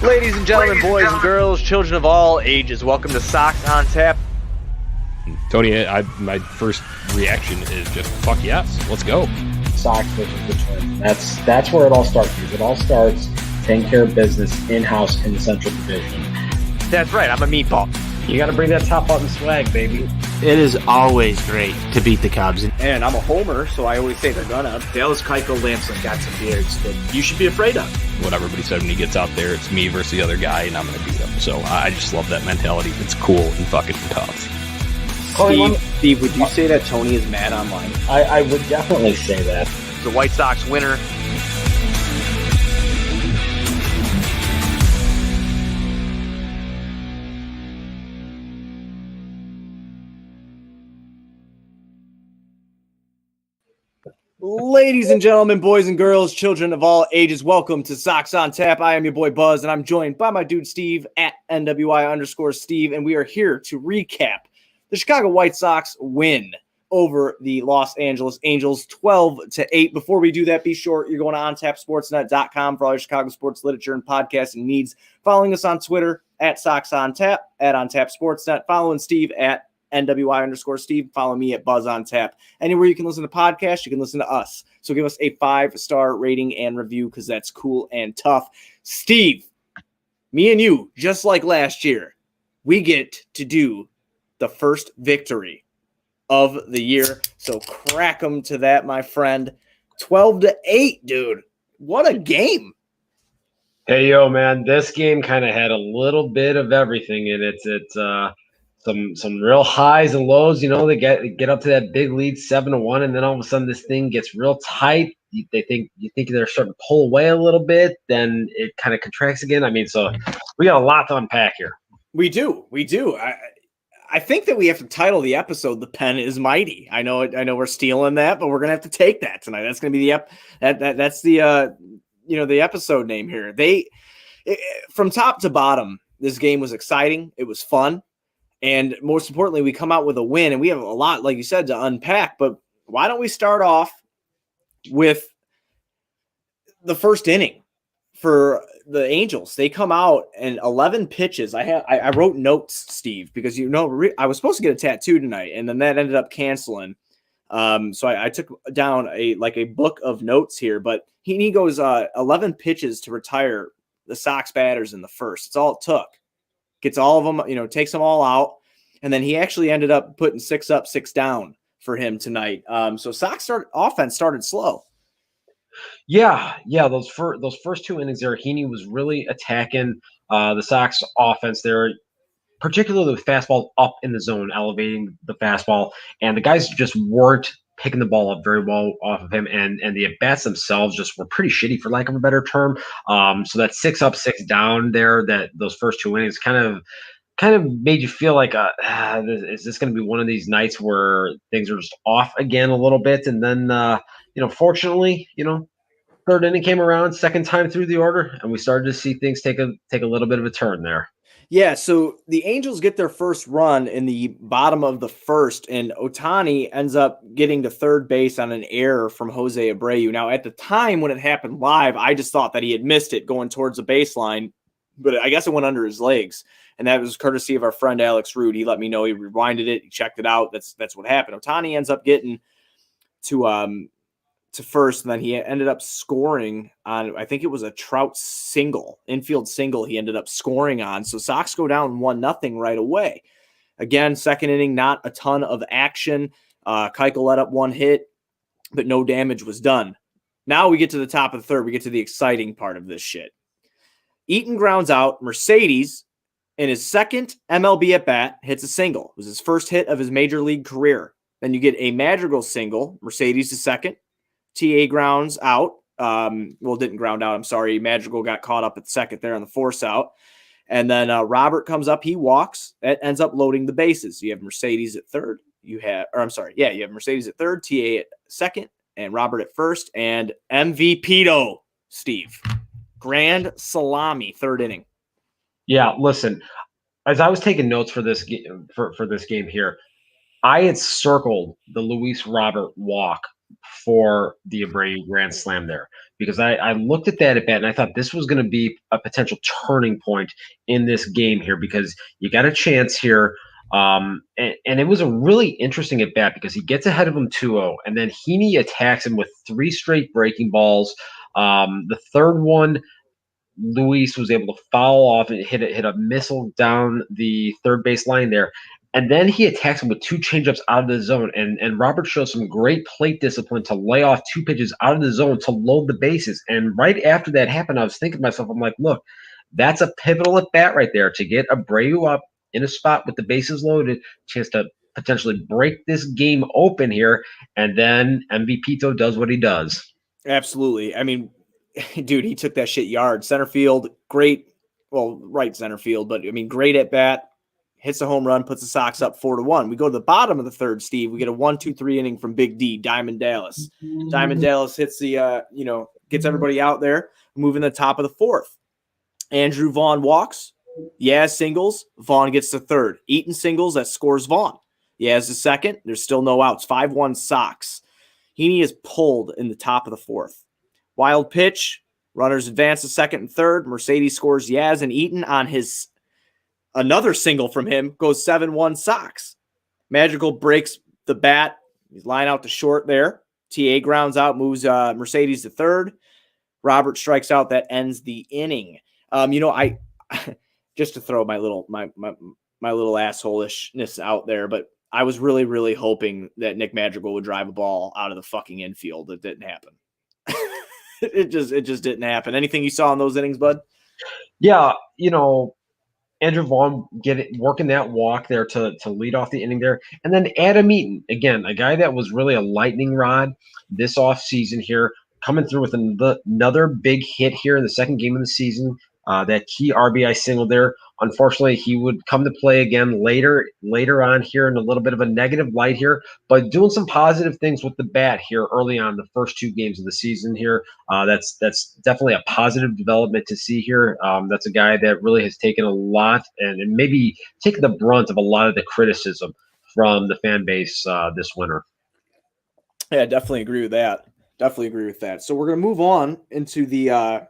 Ladies and gentlemen, boys and girls, children of all ages, welcome to Sox on Tap. Tony, my first reaction is just fuck yes, let's go. Sox versus the Twins. That's where it all starts. Because it all starts taking care of business in-house in the Central Division. That's right, I'm a meatball. You got to bring that top button swag, baby. It is always great to beat the Cubs. And I'm a homer, so I always say they're gonna. Dallas Keuchel Lamson got some beards that you should be afraid of. What everybody said when he gets out there, it's me versus the other guy, and I'm going to beat him. So I just love that mentality. It's cool and fucking tough. Steve, would you say that Tony is mad online? I would definitely say that. The White Sox winner. Ladies and gentlemen, boys and girls, children of all ages, welcome to Sox on Tap. I am your boy Buzz, and I'm joined by my dude Steve at NWI_Steve, and we are here to recap the Chicago White Sox win over the Los Angeles Angels 12-8. Before we do that, be sure you're going to ontapsportsnet.com for all your Chicago sports literature and podcasting needs. Following us on Twitter at Sox on Tap, at OnTapSportsNet. Following Steve at NWI_Steve. Follow me at Buzz on Tap. Anywhere you can listen to podcasts, you can listen to us. So give us a 5-star rating and review because that's cool and tough. Steve, me and you, just like last year, we get to do the first victory of the year. So crack them to that, my friend. 12-8, dude. What a game. Hey, yo, man, this game kind of had a little bit of everything in it. Some real highs and lows, you know. They get up to that big lead 7-1, and then all of a sudden this thing gets real tight. You think they're starting to pull away a little bit, then it kind of contracts again. I mean, so we got a lot to unpack here. We do. I think that we have to title the episode "The Pen Is Mighty." I know we're stealing that, but we're gonna have to take that tonight. That's gonna be that's the the episode name here. From top to bottom, this game was exciting. It was fun. And most importantly, we come out with a win, and we have a lot, like you said, to unpack. But why don't we start off with the first inning for the Angels? They come out and 11 pitches. I wrote notes, Steve, because I was supposed to get a tattoo tonight, and then that ended up canceling. So I took down a book of notes here. But he goes 11 pitches to retire the Sox batters in the first. It's all it took. Gets all of them, takes them all out. And then he actually ended up putting 6 up, 6 down for him tonight. So Sox offense started slow. Yeah. Those first 2 innings there, Heaney was really attacking the Sox offense there, particularly with fastball up in the zone, elevating the fastball. And the guys just weren't picking the ball up very well off of him, and the at-bats themselves just were pretty shitty, for lack of a better term. So that 6 up, 6 down there, that those first 2 innings kind of made you feel like, is this going to be one of these nights where things are just off again a little bit? And then, fortunately, third inning came around, second time through the order, and we started to see things take a little bit of a turn there. Yeah, so the Angels get their first run in the bottom of the first, and Ohtani ends up getting to third base on an error from Jose Abreu. Now, at the time when it happened live, I just thought that he had missed it going towards the baseline, but I guess it went under his legs, and that was courtesy of our friend Alex Rude. He let me know. He rewinded it. He checked it out. That's what happened. Ohtani ends up getting to first, and then he ended up scoring on, I think it was a Trout single, infield single he ended up scoring on. So Sox go down 1-0 right away. Again, second inning, not a ton of action. Keuchel let up 1 hit, but no damage was done. Now we get to the top of the third. We get to the exciting part of this shit. Eaton grounds out. Mercedes, in his second MLB at-bat, hits a single. It was his first hit of his major league career. Then you get a Madrigal single. Mercedes to second. TA grounds out. Didn't ground out. I'm sorry. Madrigal got caught up at second there on the force out. And then Robert comes up. He walks. That ends up loading the bases. You have Mercedes at third. You have Mercedes at third, TA at second, and Robert at first. And MVP-do, Steve. Grand salami, third inning. Yeah, listen, as I was taking notes for this game, for this game here, I had circled the Luis Robert walk for the Abreu grand slam there, because I looked at that at bat and I thought this was going to be a potential turning point in this game here, because you got a chance here. And it was a really interesting at bat because he gets ahead of him 2-0, and then Heaney attacks him with 3 straight breaking balls. The third one, Luis was able to foul off and hit a missile down the third base line there. And then he attacks him with 2 changeups out of the zone. And Robert shows some great plate discipline to lay off 2 pitches out of the zone to load the bases. And right after that happened, I was thinking to myself, I'm like, look, that's a pivotal at bat right there to get Abreu up in a spot with the bases loaded, chance to potentially break this game open here. And then MVPito does what he does. Absolutely. I mean, dude, he took that shit yard. Center field, great. Well, right center field, but I mean, great at bat. Hits a home run, puts the Sox up 4-1. We go to the bottom of the third, Steve. We get a 1-2-3 inning from Big D, Diamond Dallas. Diamond Dallas hits the, gets everybody out there, moving the top of the fourth. Andrew Vaughn walks. Yaz singles. Vaughn gets the third. Eaton singles. That scores Vaughn. Yaz the second. There's still no outs. 5-1 Sox. Heaney is pulled in the top of the fourth. Wild pitch. Runners advance to second and third. Mercedes scores Yaz, and Eaton on his another single from him goes 7-1 Sox. Magical breaks the bat. He's line out to short there. TA grounds out, moves Mercedes to third. Robert strikes out. That ends the inning. I just to throw my little assholishness out there, but I was really, really hoping that Nick Madrigal would drive a ball out of the fucking infield. It didn't happen. It just didn't happen. Anything you saw in those innings, bud? Yeah, Andrew Vaughn working that walk there to lead off the inning there. And then Adam Eaton, again, a guy that was really a lightning rod this offseason here, coming through with another big hit here in the second game of the season. That key RBI single there. Unfortunately, he would come to play again later on here in a little bit of a negative light here, but doing some positive things with the bat here early on the first 2 games of the season here. That's definitely a positive development to see here. That's a guy that really has taken a lot and maybe taken the brunt of a lot of the criticism from the fan base this winter. Yeah, definitely agree with that. So we're going to move on into the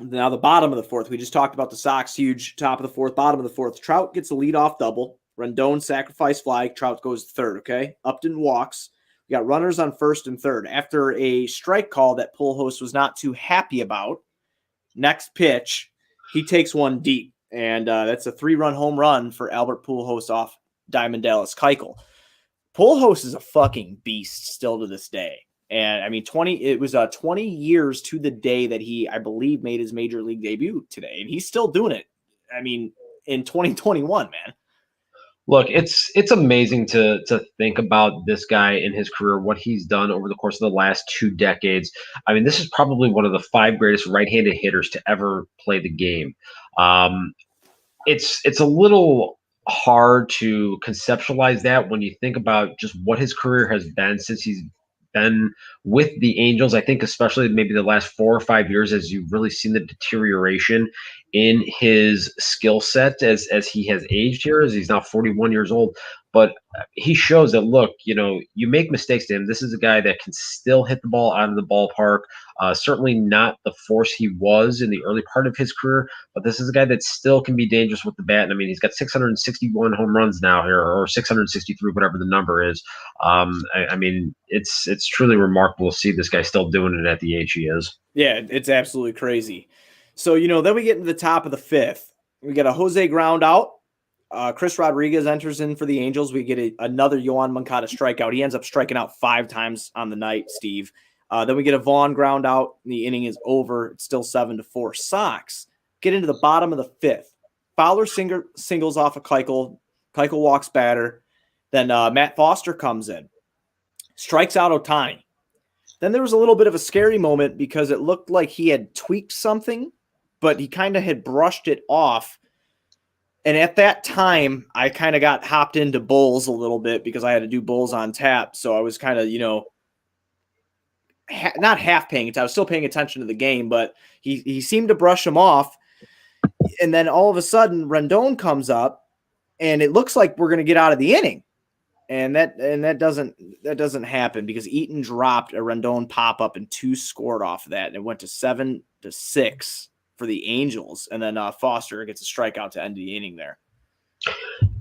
now the bottom of the fourth. We just talked about the Sox, huge top of the fourth, bottom of the fourth. Trout gets a leadoff double. Rendon sacrifice fly. Trout goes third, okay? Upton walks. We got runners on first and third. After a strike call that Pujols was not too happy about, next pitch, he takes one deep. And that's a 3-run home run for Albert Pujols off Diamond Dallas Keuchel. Pujols is a fucking beast still to this day. And I mean, 20 years to the day that he, I believe, made his major league debut today. And he's still doing it. I mean, in 2021, man. Look, it's amazing to think about this guy in his career, what he's done over the course of the last 2 decades. I mean, this is probably one of the 5 greatest right-handed hitters to ever play the game. It's a little hard to conceptualize that when you think about just what his career has been since he's been with the Angels. I think especially maybe the last 4 or 5 years, as you've really seen the deterioration in his skill set as he has aged here, as he's now 41 years old. But he shows that, look, you make mistakes to him. This is a guy that can still hit the ball out of the ballpark. Certainly not the force he was in the early part of his career, but this is a guy that still can be dangerous with the bat. And I mean, he's got 661 home runs now here, or 663, whatever the number is. I mean, it's truly remarkable to see this guy still doing it at the age he is. Yeah, it's absolutely crazy. So, then we get into the top of the fifth. We get a Jose ground out. Chris Rodriguez enters in for the Angels. We get another Yoan Moncada strikeout. He ends up striking out 5 times on the night, Steve. Then we get a Vaughn ground out. The inning is over. It's still 7-4 Sox. Get into the bottom of the fifth. Fowler singles off of Keuchel. Keuchel walks batter. Then Matt Foster comes in. Strikes out Ohtani. Then there was a little bit of a scary moment because it looked like he had tweaked something, but he kind of had brushed it off. And at that time, I kind of got hopped into Bulls a little bit because I had to do Bulls on tap. So I was kind of, not half paying attention. I was still paying attention to the game, but he seemed to brush him off. And then all of a sudden, Rendon comes up, and it looks like we're going to get out of the inning. And that doesn't happen because Eaton dropped a Rendon pop up and 2 scored off of that, and it went to 7-6 for the Angels, and then Foster gets a strikeout to end the inning there.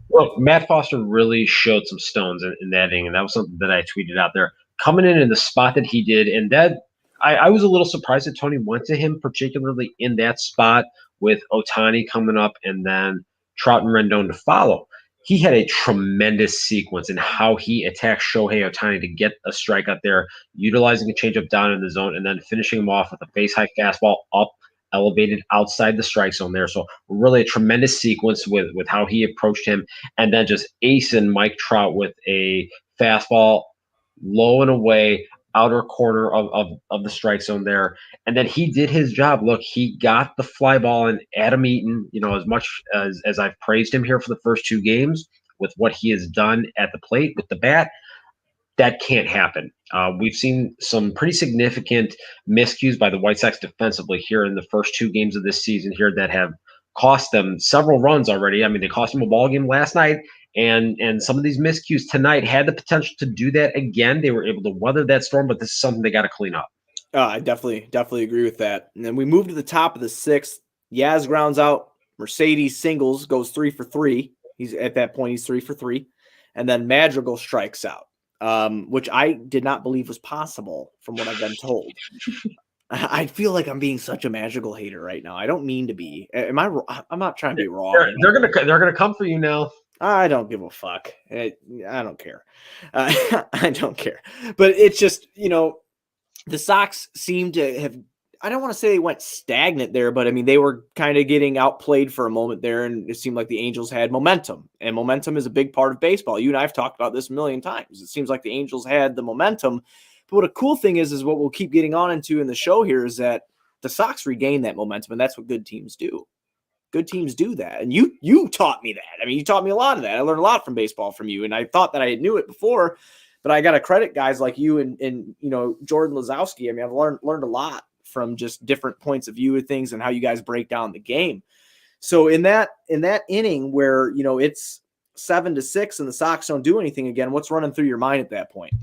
Well, Matt Foster really showed some stones in that inning, and that was something that I tweeted out there. Coming in the spot that he did, and that I was a little surprised that Tony went to him, particularly in that spot with Ohtani coming up and then Trout and Rendon to follow. He had a tremendous sequence in how he attacked Shohei Ohtani to get a strikeout there, utilizing a changeup down in the zone, and then finishing him off with a face-high fastball up, elevated outside the strike zone there. So really a tremendous sequence with how he approached him, and then just acing Mike Trout with a fastball low and away, outer corner of the strike zone there. And then he did his job. Look, he got the fly ball, and Adam Eaton, as much as I've praised him here for the first 2 games with what he has done at the plate with the bat, that can't happen. We've seen some pretty significant miscues by the White Sox defensively here in the first 2 games of this season here that have cost them several runs already. I mean, they cost them a ball game last night, and some of these miscues tonight had the potential to do that again. They were able to weather that storm, but this is something they got to clean up. I definitely agree with that. And then we move to the top of the 6th. Yaz grounds out. Mercedes singles, goes 3 for 3. He's at that point, he's 3 for 3. And then Madrigal strikes out, which I did not believe was possible from what I've been told. I feel like I'm being such a Madrigal hater right now. I don't mean to be. Am I? I'm not trying to be wrong. They're gonna come for you now. I don't give a fuck. I don't care. I don't care. But it's just, the Sox seem to have, I don't want to say they went stagnant there, but I mean, they were kind of getting outplayed for a moment there, and it seemed like the Angels had momentum, and momentum is a big part of baseball. You and I have talked about this a million times. It seems like the Angels had the momentum, but what a cool thing is what we'll keep getting on into in the show here is that the Sox regain that momentum, and that's what good teams do. Good teams do that. And you taught me that. I mean, you taught me a lot of that. I learned a lot from baseball from you, and I thought that I knew it before, but I got to credit guys like you and Jordan Lazowski. I mean, I've learned a lot from just different points of view of things and how you guys break down the game. So in that inning where, it's 7-6 and the Sox don't do anything again, what's running through your mind at that point?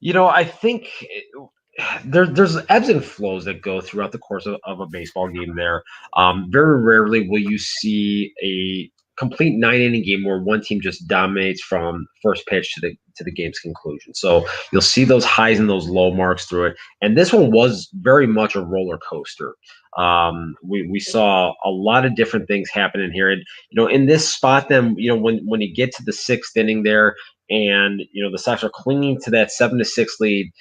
I think there's ebbs and flows that go throughout the course of a baseball game there. Very rarely will you see a complete 9-inning game where one team just dominates from first pitch to the game's conclusion. So you'll see those highs and those low marks through it. And this one was very much a roller coaster. We saw a lot of different things happening here. And, in this spot, then, when you get to the 6th inning there and, the Sox are clinging to that 7-6 lead,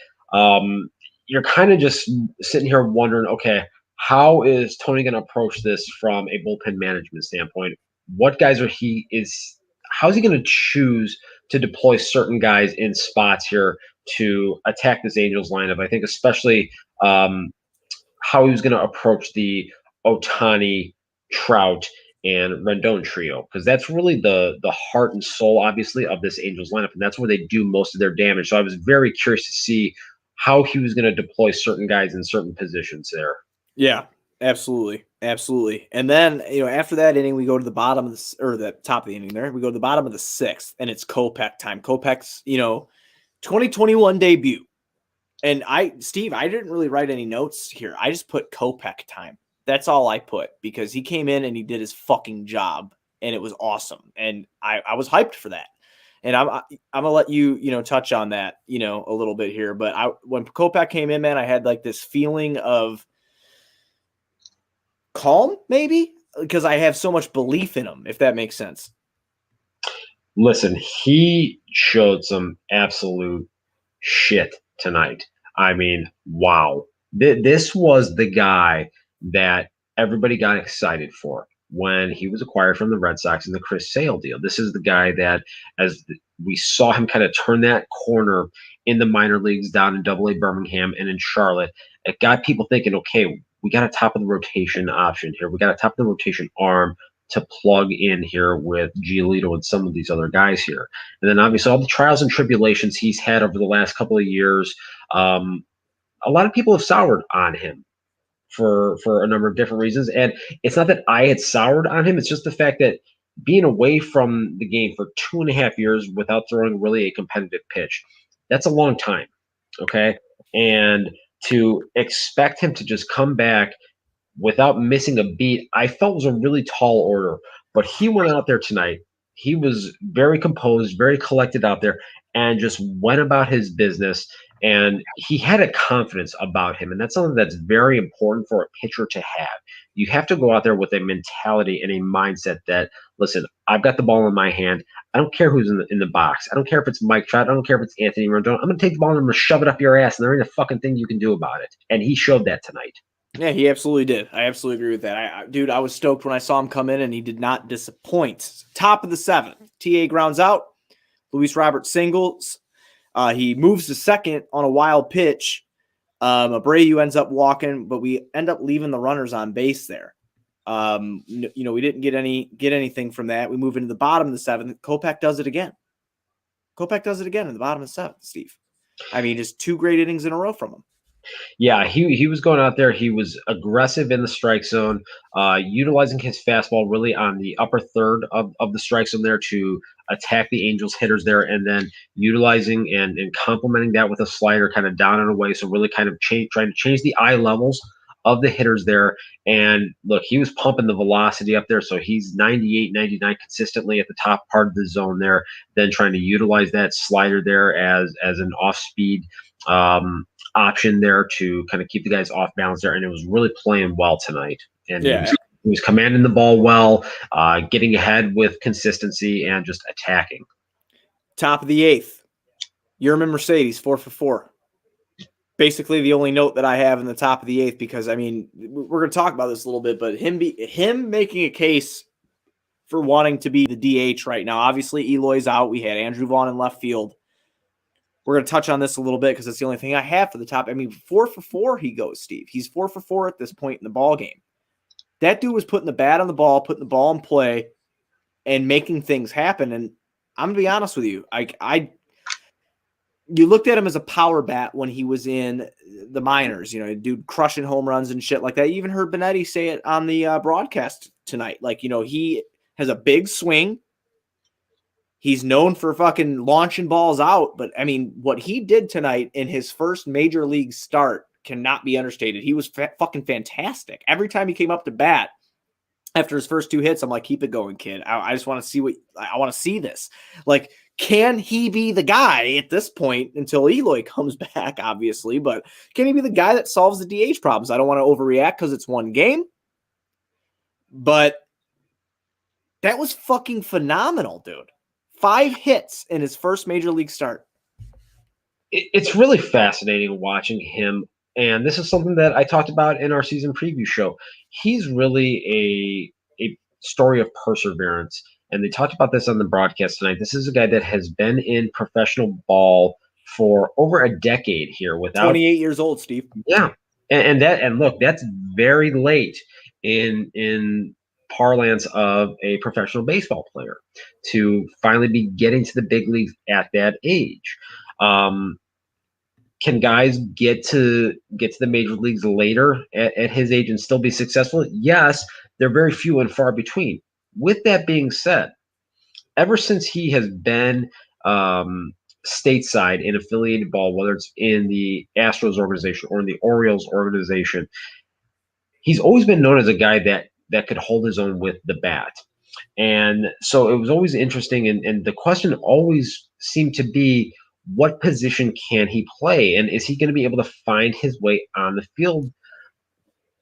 you're kind of just sitting here wondering, okay, how is Tony going to approach this from a bullpen management standpoint? What guys how's he going to choose to deploy certain guys in spots here to attack this Angels lineup? I think especially how he was going to approach the Ohtani, Trout, and Rendon trio, because that's really the heart and soul, obviously, of this Angels lineup, and that's where they do most of their damage. So I was very curious to see how he was going to deploy certain guys in certain positions there. Yeah, absolutely. Absolutely. And then, after that inning, we go to the bottom of the top of the inning there. We go to the bottom of the 6th, and it's Kopech time. Kopech's, 2021 debut. And Steve, I didn't really write any notes here. I just put Kopech time. That's all I put, because he came in and he did his fucking job, and it was awesome. And I was hyped for that. And I'm gonna let you, touch on that, a little bit here. But when Kopech came in, man, I had like this feeling of calm, maybe, because I have so much belief in him, if that makes sense. Listen, he showed some absolute shit tonight. I mean, wow. This was the guy that everybody got excited for when he was acquired from the Red Sox in the Chris Sale deal. This is the guy that, as we saw him kind of turn that corner in the minor leagues down in AA Birmingham and in Charlotte, it got people thinking, okay, we got a top of the rotation option here. We got a top of the rotation arm to plug in here with Giolito and some of these other guys here. And then obviously all the trials and tribulations he's had over the last couple of years, a lot of people have soured on him for a number of different reasons. And it's not that I had soured on him. It's just the fact that being away from the game for 2.5 years without throwing really a competitive pitch, that's a long time. Okay. And to expect him to just come back without missing a beat, I felt was a really tall order. But he went out there tonight. He was very composed, very collected out there, and just went about his business. And he had a confidence about him. And that's something that's very important for a pitcher to have. You have to go out there with a mentality and a mindset that, listen, I've got the ball in my hand. I don't care who's in the box. I don't care if it's Mike Trout. I don't care if it's Anthony Rendon. I'm going to take the ball and I'm going to shove it up your ass, and there ain't a fucking thing you can do about it. And he showed that tonight. Yeah, he absolutely did. I absolutely agree with that. Dude, I was stoked when I saw him come in, and he did not disappoint. Top of the seventh, TA grounds out. Luis Robert singles. He moves to second on a wild pitch. Abreu ends up walking, but we end up leaving the runners on base there. We didn't get anything from that. We move into the bottom of the seventh. Kopech does it again. Kopech does it again in the bottom of the seventh, Steve. I mean, just 2 great innings in a row from him. Yeah, he was going out there. He was aggressive in the strike zone, utilizing his fastball really on the upper third of the strike zone there to attack the Angels hitters there, and then utilizing and complementing that with a slider kind of down and away. So really kind of trying to change the eye levels of the hitters there. And look, he was pumping the velocity up there. So he's 98, 99 consistently at the top part of the zone there, then trying to utilize that slider there as an off-speed option there to kind of keep the guys off balance there. And it was really playing well tonight. And he was commanding the ball well, getting ahead with consistency and just attacking. Top of the eighth, Yerman Mercedes, 4 for 4. Basically the only note that I have in the top of the eighth, because I mean, we're going to talk about this a little bit, but him making a case for wanting to be the DH right now. Obviously Eloy's out. We had Andrew Vaughn in left field. We're going to touch on this a little bit because it's the only thing I have for the top. I mean, 4 for 4 he goes, Steve. He's 4 for 4 at this point in the ball game. That dude was putting the bat on the ball, putting the ball in play, and making things happen. And I'm going to be honest with you. You looked at him as a power bat when he was in the minors, dude crushing home runs and shit like that. You even heard Benetti say it on the broadcast tonight. He has a big swing. He's known for fucking launching balls out, but I mean, what he did tonight in his first major league start cannot be understated. He was fucking fantastic. Every time he came up to bat after his first 2 hits, I'm like, keep it going, kid. I just want to see I want to see this. Like, can he be the guy at this point until Eloy comes back, obviously, but can he be the guy that solves the DH problems? I don't want to overreact because it's one game, but that was fucking phenomenal, dude. 5 hits in his first major league start. It's really fascinating watching him. And this is something that I talked about in our season preview show. He's really a story of perseverance. And they talked about this on the broadcast tonight. This is a guy that has been in professional ball for over a decade here without 28 years old, Steve. Yeah. And look, that's very late in parlance of a professional baseball player to finally be getting to the big leagues at that age. Can guys get to the major leagues later at his age and still be successful? Yes, they're very few and far between. With that being said, ever since he has been stateside in affiliated ball, whether it's in the Astros organization or in the Orioles organization, he's always been known as a guy that could hold his own with the bat. And so it was always interesting. And the question always seemed to be, what position can he play? And is he going to be able to find his way on the field?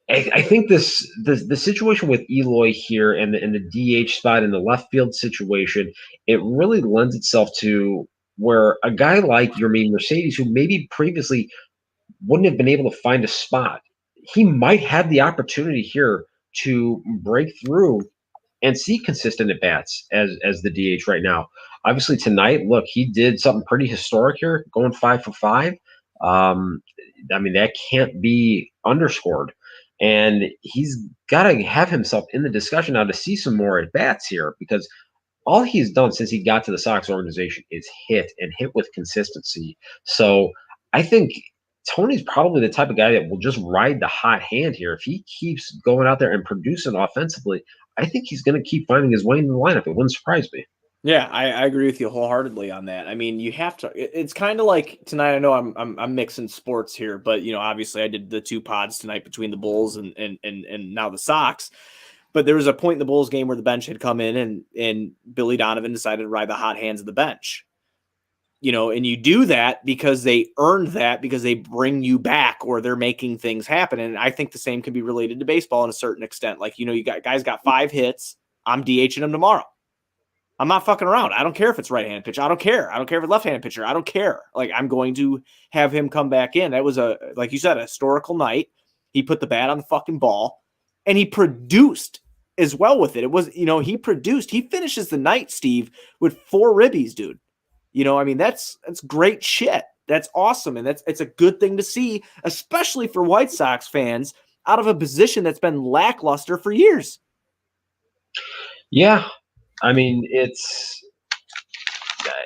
I think the situation with Eloy here and the DH spot and the left field situation, it really lends itself to where a guy like Yermin Mercedes, who maybe previously wouldn't have been able to find a spot, he might have the opportunity here to break through and see consistent at bats as the DH right now. Obviously tonight, look, he did something pretty historic here, going 5 for 5. I mean, that can't be underscored. And he's got to have himself in the discussion now to see some more at bats here, because all he's done since he got to the Sox organization is hit with consistency. So I think Tony's probably the type of guy that will just ride the hot hand here. If he keeps going out there and producing offensively, I think he's going to keep finding his way in the lineup. It wouldn't surprise me. Yeah, I agree with you wholeheartedly on that. I mean, you have to. It's kind of like tonight. I know I'm mixing sports here, but obviously I did the 2 pods tonight between the Bulls and now the Sox. But there was a point in the Bulls game where the bench had come in and Billy Donovan decided to ride the hot hands of the bench. And you do that because they earned that, because they bring you back or they're making things happen. And I think the same can be related to baseball in a certain extent. Like, you got guys got 5 hits. I'm DHing them tomorrow. I'm not fucking around. I don't care if it's right-handed pitcher. I don't care. I don't care if it's left-handed pitcher. I don't care. Like, I'm going to have him come back in. That was like you said, a historical night. He put the bat on the fucking ball and he produced as well with it. It was, he produced. He finishes the night, Steve, with 4 ribbies, dude. I mean, that's great shit. That's awesome. And it's a good thing to see, especially for White Sox fans out of a position that's been lackluster for years. Yeah. I mean, it's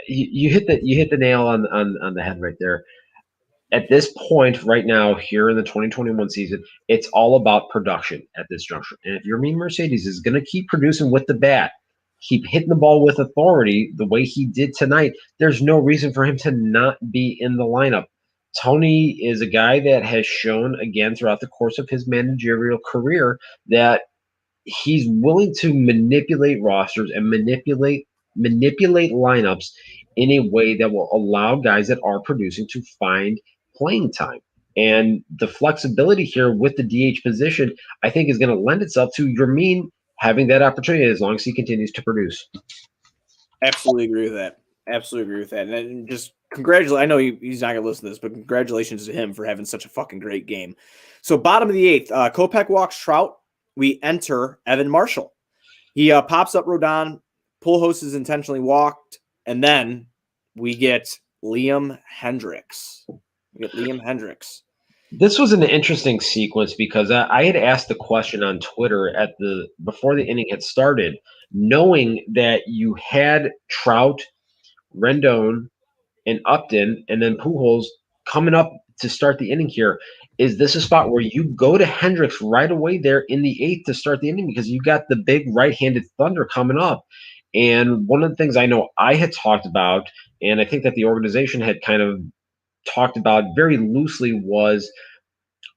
you hit the nail on the head right there. At this point right now, here in the 2021 season, it's all about production at this juncture. And if Yermin Mercedes is going to keep producing with the bat, keep hitting the ball with authority the way he did tonight, there's no reason for him to not be in the lineup. Tony is a guy that has shown again throughout the course of his managerial career that he's willing to manipulate rosters and manipulate lineups in a way that will allow guys that are producing to find playing time. And the flexibility here with the DH position, I think, is going to lend itself to Yermin having that opportunity as long as he continues to produce. Absolutely agree with that. Absolutely agree with that. And just congratulations. I know he's not going to listen to this, but congratulations to him for having such a fucking great game. So bottom of the 8th, Kopech walks Trout. We enter Evan Marshall. He pops up Rodon. Pujols is intentionally walked. And then we get Liam Hendricks. This was an interesting sequence because I had asked the question on Twitter before the inning had started, knowing that you had Trout, Rendon, and Upton, and then Pujols coming up to start the inning here. Is this a spot where you go to Hendricks right away there in the 8th to start the inning because you got the big right-handed thunder coming up? And one of the things I know I had talked about, and I think that the organization had kind of talked about very loosely, was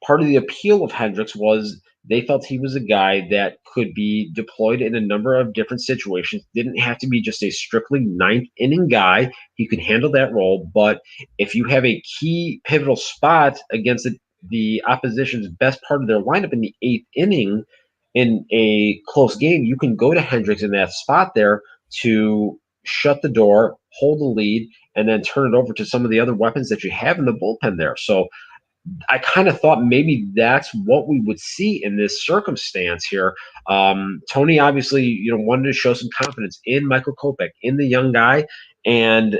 part of the appeal of Hendricks was they felt he was a guy that could be deployed in a number of different situations. Didn't have to be just a strictly 9th inning guy. He could handle that role. But if you have a key pivotal spot against the opposition's best part of their lineup in the 8th inning in a close game, you can go to Hendricks in that spot there to shut the door, hold the lead, and then turn it over to some of the other weapons that you have in the bullpen there. So I kind of thought maybe that's what we would see in this circumstance here. Tony obviously, wanted to show some confidence in Michael Kopech, in the young guy. And,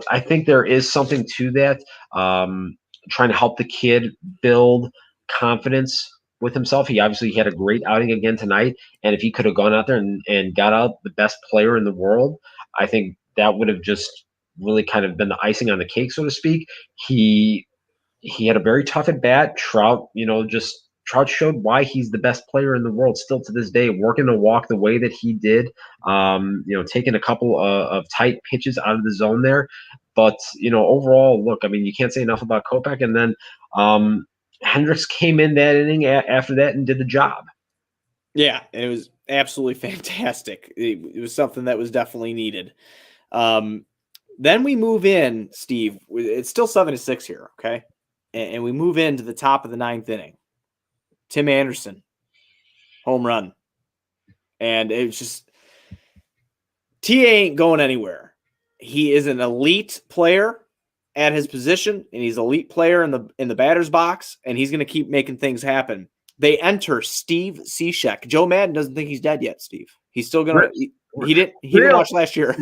I think there is something to that, trying to help the kid build confidence with himself. He obviously had a great outing again tonight. And if he could have gone out there and got out the best player in the world, I think that would have just really kind of been the icing on the cake, so to speak. He had a very tough at bat. Trout showed why he's the best player in the world still to this day, working to walk the way that he did, taking a couple of tight pitches out of the zone there. But, overall, look, I mean, you can't say enough about Kopech. And then Hendricks came in that inning after that and did the job. Yeah, and it was absolutely fantastic. It was something that was definitely needed. Then we move in, Steve. It's still 7-6 here, okay? And we move into the top of the 9th inning. Tim Anderson, home run. And it's just, TA ain't going anywhere. He is an elite player at his position, and he's an elite player in the batter's box, and he's going to keep making things happen. They enter Steve Cishek. Joe Madden doesn't think he's dead yet, Steve. He's still going to – he didn't watch last year.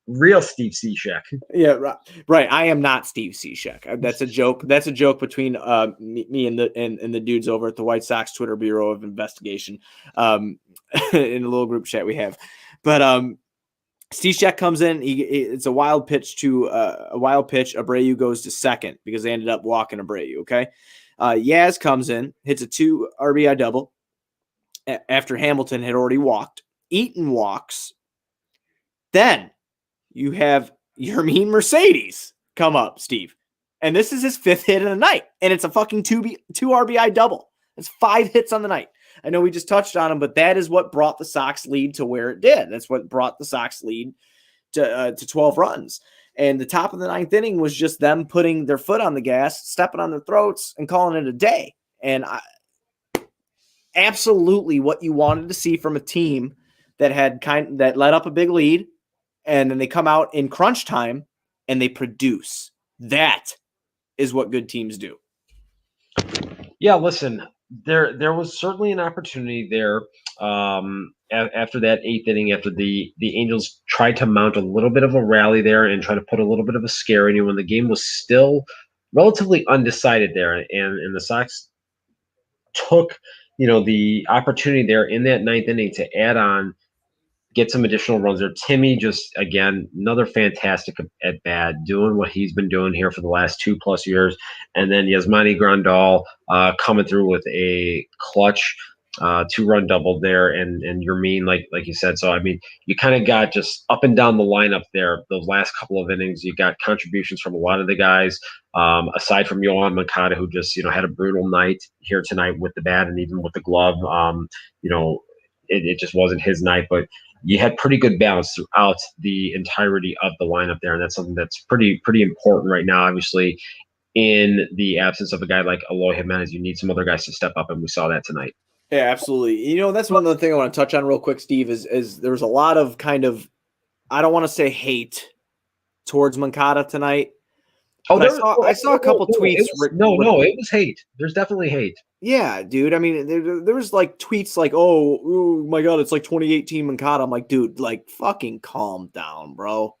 Real Steve Cishek. Yeah, right. I am not Steve Cishek. That's a joke. That's a joke between me and the dudes over at the White Sox Twitter Bureau of Investigation, in a little group chat we have. But Cishek comes in. It's a wild pitch Abreu goes to second because they ended up walking Abreu. Okay, Yaz comes in, hits a 2 RBI double. after Hamilton had already walked. Eaton walks. Then you have Yermin Mercedes come up, Steve. And this is his 5th hit of the night. And it's a fucking 2 RBI double. It's 5 hits on the night. I know we just touched on him, but that is what brought the Sox lead to where it did. That's what brought the Sox lead to 12 runs. And the top of the 9th inning was just them putting their foot on the gas, stepping on their throats, and calling it a day. And absolutely what you wanted to see from a team that that let up a big lead, and then they come out in crunch time and they produce. That is what good teams do. Yeah, listen, there was certainly an opportunity there after that 8th inning, after the Angels tried to mount a little bit of a rally there and try to put a little bit of a scare in you when the game was still relatively undecided there, and the Sox took the opportunity there in that 9th inning to add on, get some additional runs there. Timmy, just again, another fantastic at bat, doing what he's been doing here for the last 2+ years. And then Yasmani Grandal coming through with a clutch 2-run double there, and Yermin, like you said. So I mean, you kind of got just up and down the lineup there. Those last couple of innings, you got contributions from a lot of the guys, aside from Yohan Moncada, who just had a brutal night here tonight with the bat and even with the glove. It just wasn't his night, but you had pretty good balance throughout the entirety of the lineup there, and that's something that's pretty important right now. Obviously, in the absence of a guy like Eloy Jimenez, you need some other guys to step up, and we saw that tonight. Yeah, absolutely. That's one other thing I want to touch on real quick, Steve, is there's a lot of kind of, I don't want to say hate towards Moncada tonight. I saw a couple tweets. It was hate. There's definitely hate. Yeah, dude. I mean, there was like tweets like, oh my God, it's like 2018 Moncada. I'm like, dude, like fucking calm down, bro.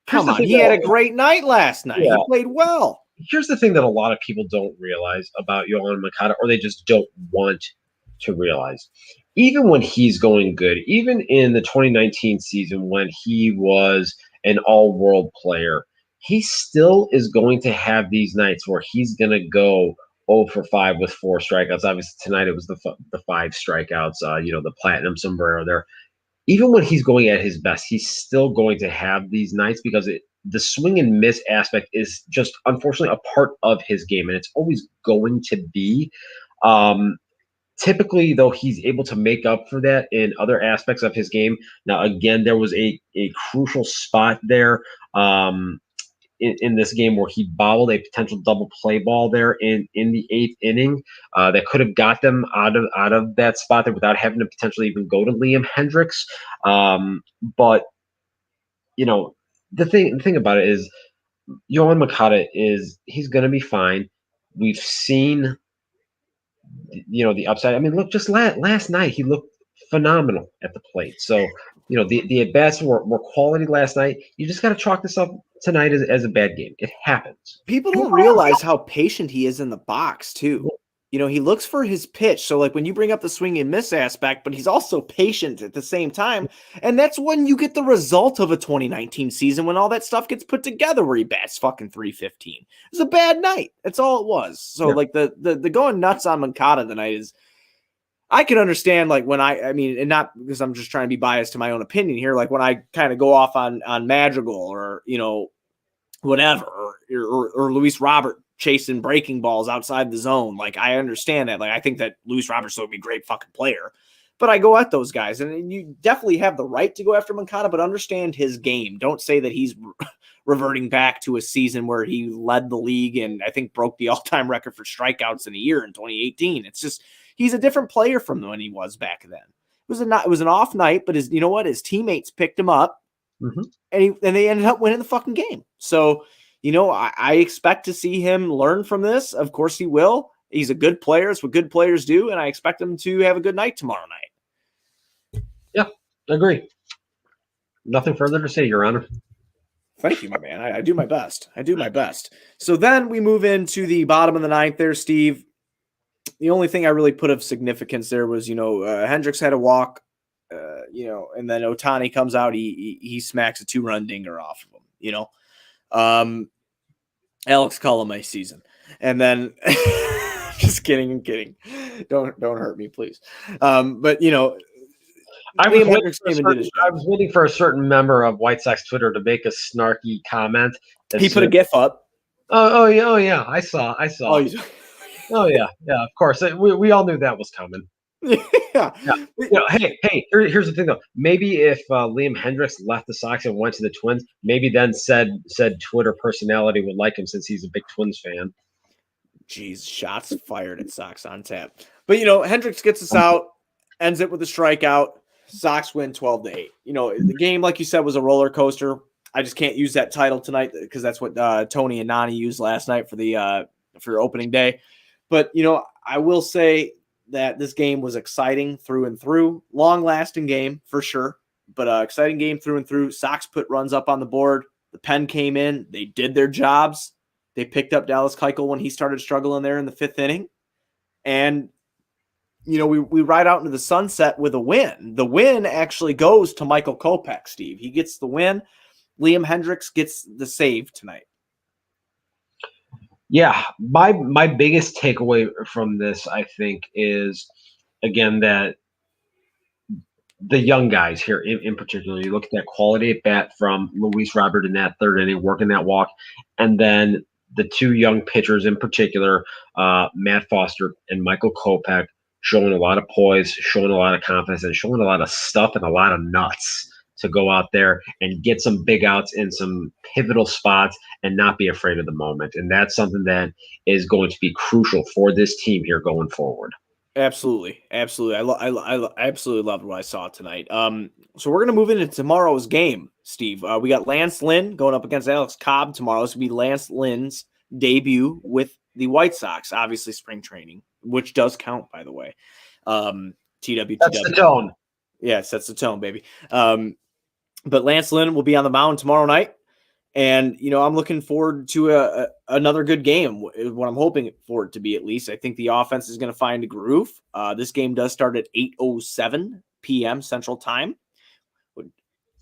Come on. He had a great night last night. Yeah. He played well. Here's the thing that a lot of people don't realize about Yohan Moncada, or they just don't want to realize. Even when he's going good, even in the 2019 season when he was an all-world player, he still is going to have these nights where he's going to go 0 for 5 with 4 strikeouts. Obviously, tonight it was the 5 strikeouts, the platinum sombrero there. Even when he's going at his best, he's still going to have these nights because the swing and miss aspect is just, unfortunately, a part of his game, and it's always going to be. Typically, though, he's able to make up for that in other aspects of his game. Now, again, there was a crucial spot there in this game where he bobbled a potential double play ball there in the 8th inning that could have got them out of that spot there without having to potentially even go to Liam Hendricks. But the thing about it is Yohan Moncada he's going to be fine. We've seen the upside. I mean, look, just last night he looked phenomenal at the plate. So the at bats were quality last night. You just got to chalk this up tonight as a bad game. It happens. People don't realize how patient he is in the box too. He looks for his pitch. So like when you bring up the swing and miss aspect, but he's also patient at the same time. And that's when you get the result of a 2019 season when all that stuff gets put together where he bats fucking 315. It was a bad night. That's all it was. So like the going nuts on Moncada tonight is, I can understand like when and not because I'm just trying to be biased to my own opinion here. Like when I kind of go off on Madrigal or, whatever, or Luis Robert chasing breaking balls outside the zone. Like I understand that. Like I think that Luis Robert's would be a great fucking player, but I go at those guys, and you definitely have the right to go after Moncada, but understand his game. Don't say that he's reverting back to a season where he led the league and I think broke the all-time record for strikeouts in a year in 2018. It's just, he's a different player from when he was back then. It was an off night, but his teammates picked him up, and they ended up winning the fucking game. So, I expect to see him learn from this. Of course he will. He's a good player. It's what good players do, and I expect him to have a good night tomorrow night. Yeah, agree. Nothing further to say, Your Honor. Thank you, my man. I do my best. So then we move into the bottom of the 9th there, Steve. The only thing I really put of significance there was, Hendricks had a walk, and then Ohtani comes out. He smacks a 2-run dinger off of him, Alex Colomé season. And then Just kidding. I'm kidding. Don't hurt me, please. But I was, Liam waiting Hendricks for a came and did certain, his I job. was waiting for a certain member of White Sox Twitter to make a snarky comment. He put a GIF up. Oh yeah. I saw. Oh, Oh yeah. Of course. We all knew that was coming. yeah. Yeah. Here's the thing though. Maybe if Liam Hendricks left the Sox and went to the Twins, maybe then said Twitter personality would like him since he's a big Twins fan. Jeez, shots fired at Sox on tap. But Hendricks gets us out, ends it with a strikeout. Sox win 12-8. The game, like you said, was a roller coaster. I just can't use that title tonight because that's what Tony and Nani used last night for opening day. But I will say that this game was exciting through and through. Long-lasting game for sure, but exciting game through and through. Sox put runs up on the board. The pen came in. They did their jobs. They picked up Dallas Keuchel when he started struggling there in the 5th inning. And, we ride out into the sunset with a win. The win actually goes to Michael Kopech, Steve. He gets the win. Liam Hendricks gets the save tonight. Yeah, my biggest takeaway from this, I think, is, again, that the young guys here in particular, you look at that quality at bat from Luis Robert in that 3rd inning, working that walk, and then the 2 young pitchers in particular, Matt Foster and Michael Kopech, showing a lot of poise, showing a lot of confidence, and showing a lot of stuff and a lot of nuts to go out there and get some big outs in some pivotal spots and not be afraid of the moment. And that's something that is going to be crucial for this team here going forward. Absolutely. I absolutely loved what I saw tonight. So we're gonna move into tomorrow's game, Steve. We got Lance Lynn going up against Alex Cobb tomorrow. This will be Lance Lynn's debut with the White Sox. Obviously, spring training, which does count, by the way. TWTW. That's the tone. Yeah, it sets the tone, baby. But Lance Lynn will be on the mound tomorrow night. And, I'm looking forward to another good game, what I'm hoping for it to be at least. I think the offense is going to find a groove. This game does start at 8:07 p.m. Central Time.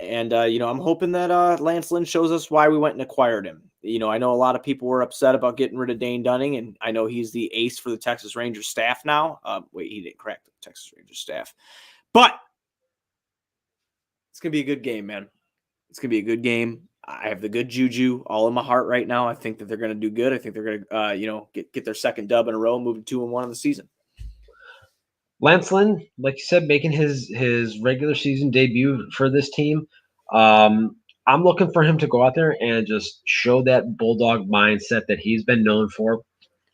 And, I'm hoping that Lance Lynn shows us why we went and acquired him. I know a lot of people were upset about getting rid of Dane Dunning, and I know he's the ace for the Texas Rangers staff now. He didn't crack the Texas Rangers staff. But it's going to be a good game, man. It's going to be a good game. I have the good juju all in my heart right now. I think that they're going to do good. I think they're going to, get their second dub in a row, moving 2-1 in the season. Lance Lynn, like you said, making his regular season debut for this team. I'm looking for him to go out there and just show that bulldog mindset that he's been known for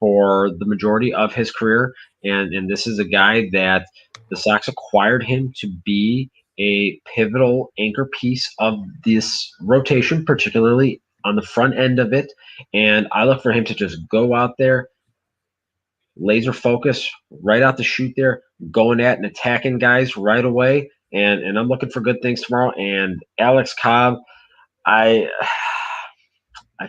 the majority of his career. And this is a guy that the Sox acquired him to be a pivotal anchor piece of this rotation, particularly on the front end of it. And I look for him to just go out there, laser focus, right out the chute there, going at and attacking guys right away. And I'm looking for good things tomorrow. And Alex Cobb, I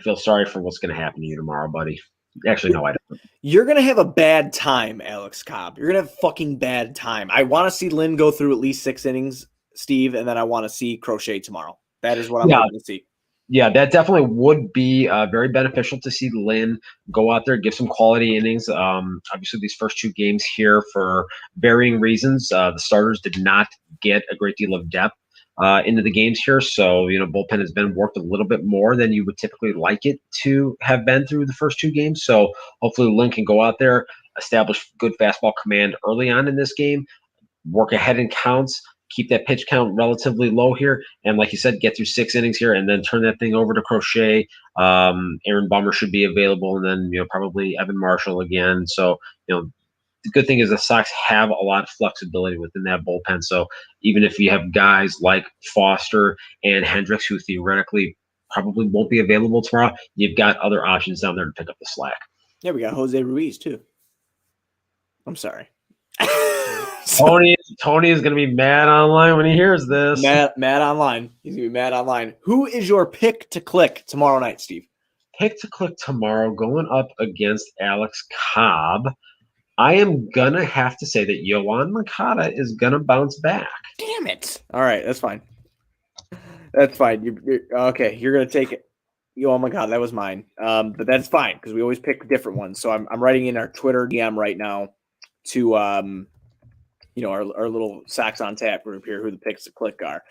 feel sorry for what's going to happen to you tomorrow, buddy. Actually, no, I don't. You're going to have a bad time, Alex Cobb. You're going to have a fucking bad time. I want to see Lynn go through at least 6 innings, Steve, and then I want to see Crochet tomorrow. That is what I'm hoping to see. Yeah, that definitely would be very beneficial to see Lynn go out there, give some quality innings. Obviously, these first 2 games here, for varying reasons, the starters did not get a great deal of depth into the games here. So, bullpen has been worked a little bit more than you would typically like it to have been through the first 2 games. So hopefully Lynn can go out there, establish good fastball command early on in this game, work ahead in counts, keep that pitch count relatively low here, and like you said, get through 6 innings here, and then turn that thing over to Crochet. Aaron Bummer should be available, and then probably Evan Marshall again. So the good thing is the Sox have a lot of flexibility within that bullpen. So even if you have guys like Foster and Hendricks, who theoretically probably won't be available tomorrow, you've got other options down there to pick up the slack. Yeah, we got Jose Ruiz too. I'm sorry. Tony is going to be mad online when he hears this. Mad online. He's going to be mad online. Who is your pick to click tomorrow night, Steve? Pick to click tomorrow going up against Alex Cobb. I am going to have to say that Yoan Moncada is going to bounce back. Damn it. All right, that's fine. That's fine. You're okay. You're going to take it. Oh my God, that was mine. But that's fine because we always pick different ones. So I'm writing in our Twitter DM right now to our little Sox on Tap group here who the picks to click are.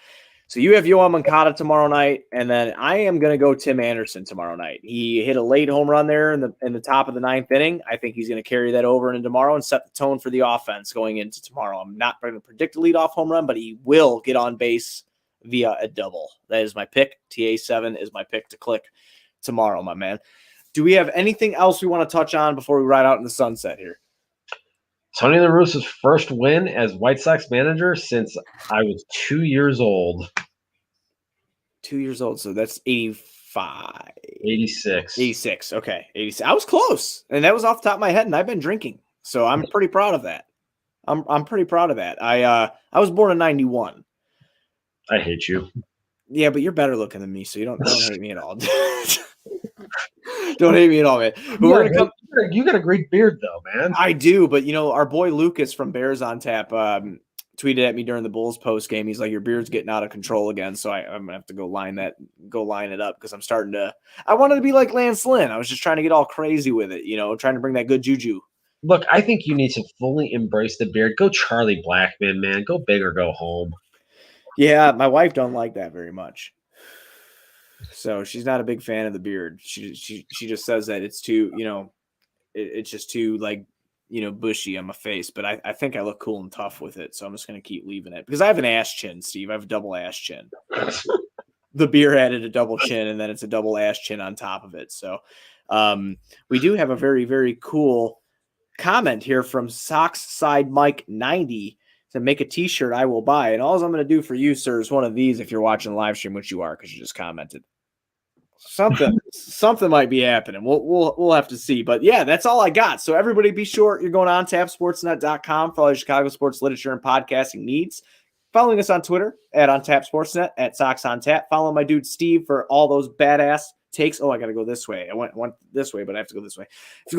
So you have Yoel Moncada tomorrow night, and then I am going to go Tim Anderson tomorrow night. He hit a late home run there in the top of the 9th inning. I think he's going to carry that over into tomorrow and set the tone for the offense going into tomorrow. I'm not going to predict a leadoff home run, but he will get on base via a double. That is my pick. TA7 is my pick to click tomorrow, my man. Do we have anything else we want to touch on before we ride out in the sunset here? Tony La Russa's first win as White Sox manager since I was 2 years old. 2 years old, so that's 85. 86. 86, okay. 86. I was close, and that was off the top of my head, and I've been drinking, so I'm pretty proud of that. I'm pretty proud of that. I was born in 91. I hate you. Yeah, but you're better looking than me, so you don't hate me at all. Don't hate me at all, man. But you got a great beard, though, man. I do, but our boy Lucas from Bears on Tap tweeted at me during the Bulls post game. He's like, "Your beard's getting out of control again." So I'm gonna have to go line it up because I'm starting to. I wanted to be like Lance Lynn. I was just trying to get all crazy with it, trying to bring that good juju. Look, I think you need to fully embrace the beard. Go Charlie Blackmon, man. Go big or go home. Yeah, my wife don't like that very much. So she's not a big fan of the beard. She just says that it's too, it's just too bushy on my face. But I think I look cool and tough with it. So I'm just going to keep leaving it because I have an ass chin, Steve. I have a double ass chin. The beer added a double chin and then it's a double ass chin on top of it. So we do have a very, very cool comment here from Sox Side Mike 90 to make a t-shirt I will buy. And all I'm going to do for you, sir, is one of these if you're watching the live stream, which you are because you just commented. Something might be happening. We'll have to see. But yeah, that's all I got. So everybody be sure you're going on tapsportsnet.com for all your Chicago sports literature and podcasting needs. Following us on Twitter at OnTapSportsNet, at Sox on Tap. Follow my dude Steve for all those badass takes. Oh, I got to go this way. I went this way, but I have to go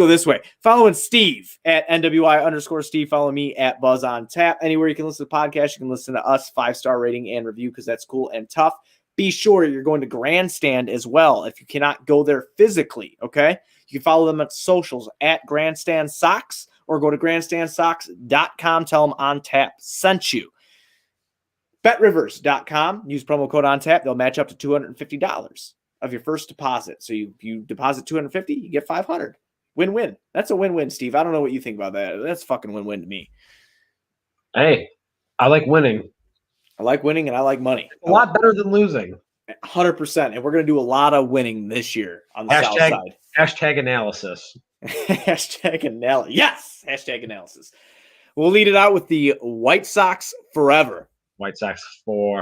this way. Following Steve at NWI_Steve. Follow me at Buzz on Tap. Anywhere you can listen to the podcast, you can listen to us 5-star rating and review because that's cool and tough. Be sure you're going to Grandstand as well if you cannot go there physically, okay? You can follow them at socials at Grandstand Sox or go to grandstandsox.com. Tell them On Tap sent you. BetRivers.com. Use promo code On Tap. They'll match up to $250 of your first deposit. So you deposit $250, you get $500. Win-win. That's a win-win, Steve. I don't know what you think about that. That's fucking win-win to me. Hey, I like winning. I like winning and I like money. A lot better than losing. 100%. And we're going to do a lot of winning this year on the South side. Hashtag analysis. Hashtag analysis. Yes. Hashtag analysis. We'll lead it out with the White Sox forever. White Sox 4.